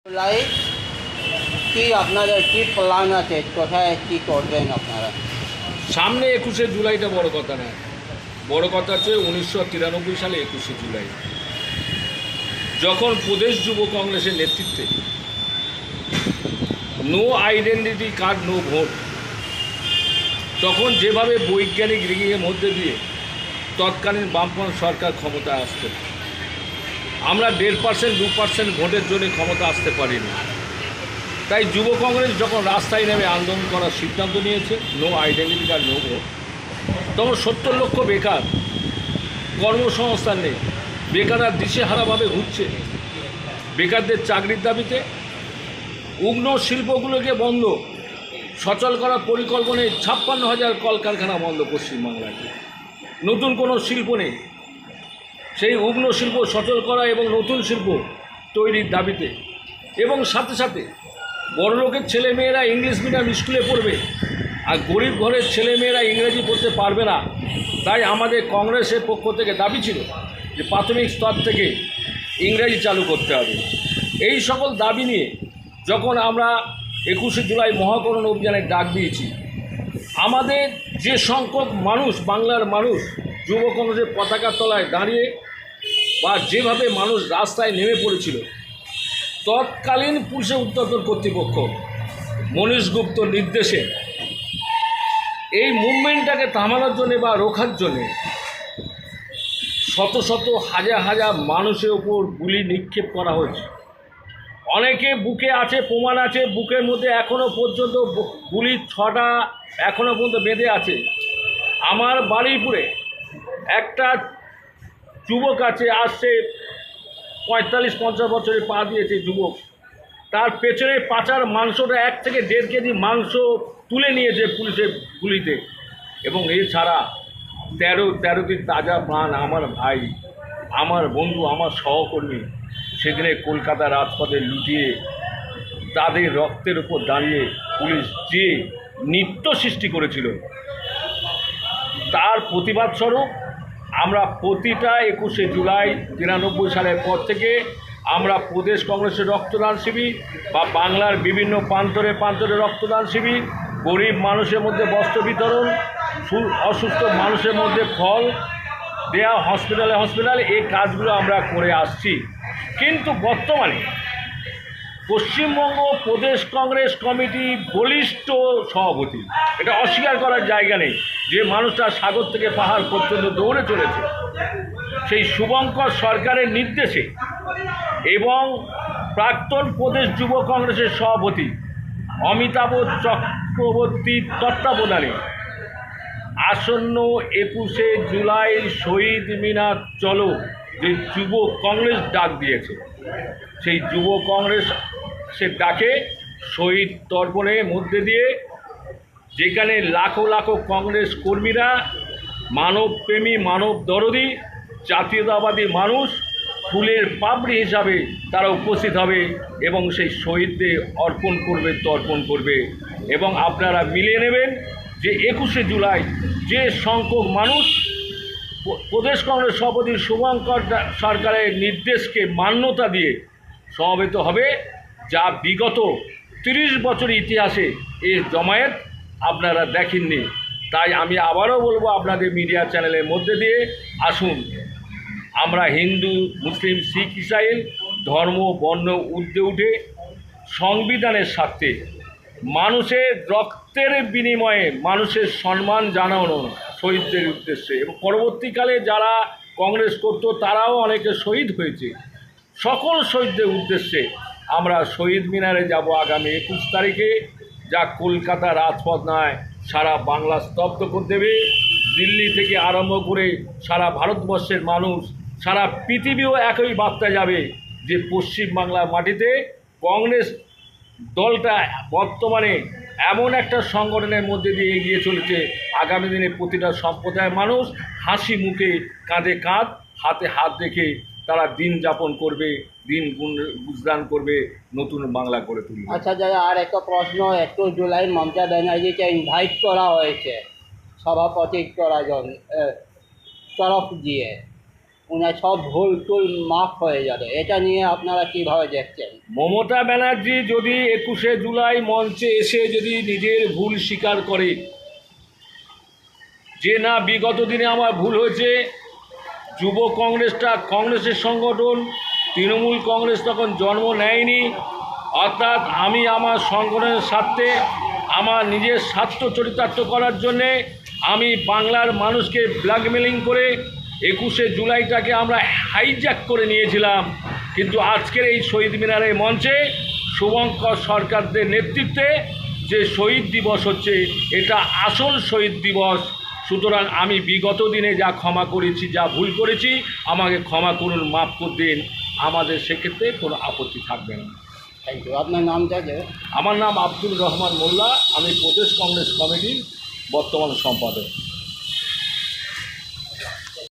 জুলাই কি আপনাদের কি প্ল্যান আছে, কোথায় কি করবেন আপনারা? সামনে 21শে জুলাইটা বড় কথা না, বড় কথা হচ্ছে 1993 সালে 21শে জুলাই, যখন প্রদেশ যুব কংগ্রেসের নেতৃত্বে no identity card no vote, তখন যেভাবে বৈজ্ঞানিক রিগিংয়ের মধ্যে দিয়ে তৎকালীন বামপন্থী সরকার ক্ষমতা আসতে, আমরা 1.5% 2% ভোটের জন্য ক্ষমতা আসতে পারিনি। তাই যুব কংগ্রেস যখন রাস্তায় নেমে আন্দোলন করার সিদ্ধান্ত নিয়েছে, no identity card no vote, তখন 70 লক্ষ বেকার, কর্মসংস্থান নেই, বেকাররা দিশেহারাভাবে ঘুরছে। বেকারদের চাকরির দাবিতে উগ্ন শিল্পগুলোকে বন্ধ, সচল করার পরিকল্পনায় 56,000 কলকারখানা বন্ধ পশ্চিমবাংলায়, নতুন কোনো শিল্প নেই। সেই উগ্ন শিল্প সচল করা এবং নতুন শিল্প তৈরির দাবিতে, এবং সাথে সাথে বড়লোকের ছেলেমেয়েরা ইংলিশ মিডিয়াম স্কুলে পড়বে আর গরিব ঘরের ছেলেমেয়েরা ইংরেজি পড়তে পারবে না। তাই আমাদের কংগ্রেসের পক্ষ থেকে দাবি ছিল যে প্রাথমিক স্তর থেকে ইংরেজি চালু করতে হবে। এই সকল দাবি নিয়ে যখন আমরা 21শে জুলাই মহাকরণ অভিযানের ডাক দিয়েছি, আমাদের যে সংখ্যক মানুষ, বাংলার মানুষ যুব কংগ্রেসের পতাকার তলায় দাঁড়িয়ে বা যেভাবে মানুষ রাস্তায় নেমে পড়েছিল, তৎকালীন পুলিশের ঊর্ধ্বতন কর্তৃপক্ষ মনীশ গুপ্তর নির্দেশে এই মুভমেন্টটাকে থামানোর জন্যে বা রোখার জন্যে শত শত হাজার হাজার মানুষের উপর গুলি নিক্ষেপ করা হয়েছে। অনেকে বুকে আছে, প্রমাণ আছে, বুকের মধ্যে এখনও পর্যন্ত গুলির ছটা এখনও পর্যন্ত বেঁধে আছে। আমার বারুইপুরে একটা যুবক আছে, আসছে 45-50 বছরে পা দিয়েছে যুবক, তার পেছনে পাচার মাংসটা 1 থেকে 1.5 কেজি মাংস তুলে নিয়েছে পুলিশের গুলিতে। এবং এছাড়া 13টি তাজা প্রাণ আমার ভাই, আমার বন্ধু, আমার সহকর্মী সেদিনে কলকাতা রাজপথে লুটিয়ে তাদের রক্তের উপর দাঁড়িয়ে পুলিশ যে নৃত্য সৃষ্টি করেছিল, তার প্রতিবাদ স্বরূপ আমরা প্রতিটা 21শে জুলাই 93 সালের পর থেকে আমরা প্রদেশ কংগ্রেসের রক্তদান শিবির বা বাংলার বিভিন্ন প্রান্তরে প্রান্তরে রক্তদান শিবির, গরিব মানুষের মধ্যে বস্ত্র বিতরণ, অসুস্থ মানুষের মধ্যে ফল দেয়া, হসপিটালে এই কাজগুলো আমরা করে আসছি। কিন্তু বর্তমানে পশ্চিমবঙ্গ প্রদেশ কংগ্রেস কমিটি বলিষ্ঠ সভাপতি, এটা অস্বীকার করার জায়গা নেই, যে মানুষটা সাগর থেকে পাহাড় পর্যন্ত দৌড়ে চলেছে, সেই শুভঙ্কর সরকারের নির্দেশে এবং প্রাক্তন প্রদেশ যুব কংগ্রেসের সভাপতি অমিতাভ চক্রবর্তীর তত্ত্বাবধানে আসন্ন 21শে জুলাই শহীদ মিনার চলো যে যুব কংগ্রেস ডাক দিয়েছে, সেই যুব কংগ্রেসের ডাকে শহীদ তর্পণের মধ্যে দিয়ে, যেখানে লাখো লাখো কংগ্রেস কর্মীরা, মানবপ্রেমী, মানব দরদী, জাতীয়তাবাদী মানুষ ফুলের পাপড়ি হিসাবে তারা উপস্থিত হবে এবং সেই শহীদদের তর্পণ করবে। এবং আপনারা মিলিয়ে নেবেন যে 21শে জুলাই যে সংখ্যক মানুষ প্রদেশ কংগ্রেস সভাপতি শুভঙ্কর সরকারের নির্দেশকে মান্যতা দিয়ে সমবেত হবে, যা বিগত 30 বছর ইতিহাসে এই জমায়েত আপনারা দেখেননি। তাই আমি আবারও বলবো আপনাদের মিডিয়া চ্যানেলের মধ্যে দিয়ে, আসুন আমরা হিন্দু, মুসলিম, শিখ, ইসাই ধর্ম বর্ণ ঊর্ধ্বে উঠে সংবিধানের স্বার্থে মানুষের রক্তের বিনিময়ে মানুষের সম্মান জানানো শহীদদের উদ্দেশ্যে, এবং পরবর্তীকালে যারা কংগ্রেস করত তারাও অনেকে শহীদ হয়েছে, সকল শহীদদের উদ্দেশ্যে আমরা শহীদ মিনারে যাব আগামী 21 তারিখে, যা কলকাতা রাজপথ নয় সারা বাংলা স্তব্ধ করে দেবে। দিল্লি থেকে আরম্ভ করে সারা ভারতবর্ষের মানুষ, সারা পৃথিবীও একই বার্তা যাবে যে পশ্চিমবাংলার মাটিতে কংগ্রেস দলটা বর্তমানে এমন একটা সংগঠনের মধ্যে দিয়ে এগিয়ে চলেছে, আগামী দিনে প্রতিটা সম্প্রদায়ের মানুষ হাসি মুখে, কাঁধে কাঁধ, হাতে হাত রেখে তারা দিন যাপন করবে, দিন গুজরান করবে, নতুন বাংলা করে তুলবে। আচ্ছা দাদা, আর একটা প্রশ্ন, 21 জুলাই মমতা ব্যানার্জিকে ইনভাইট করা হয়েছে সভাপতি তরফ দিয়ে, উনার সব ভুল টুল মাফ হয়ে যাবে, এটা নিয়ে আপনারা কীভাবে দেখছেন? মমতা ব্যানার্জি যদি 21শে জুলাই মঞ্চে এসে যদি নিজের ভুল স্বীকার করে যে না বিগত দিনে আমার ভুল হয়েছে, যুব কংগ্রেসটা কংগ্রেসের সংগঠন, তৃণমূল কংগ্রেস তখন জন্ম নেয়নি, অর্থাৎ আমি আমার সংগঠনের স্বার্থে আমার নিজের স্বার্থ চরিতার্থ করার জন্যে আমি বাংলার মানুষকে ব্ল্যাকমেলিং করে 21শে জুলাইটাকে আমরা হাইজ্যাক করে নিয়েছিলাম। কিন্তু আজকের এই শহীদ মিনারের মঞ্চে শুভঙ্কর সরকারদের নেতৃত্বে যে শহীদ দিবস হচ্ছে, এটা আসল শহীদ দিবস। সুতরাং আমি বিগত দিনে যা ক্ষমা করেছি, যা ভুল করেছি, আমাকে ক্ষমা করুন, মাফ করে দিন, আমাদের সেক্ষেত্রে কোনো আপত্তি থাকবে না। Thank you. আপনার নামটা যে? আমার নাম আব্দুল রহমান মোল্লা, আমি প্রদেশ কংগ্রেস কমিটির বর্তমান সম্পাদক।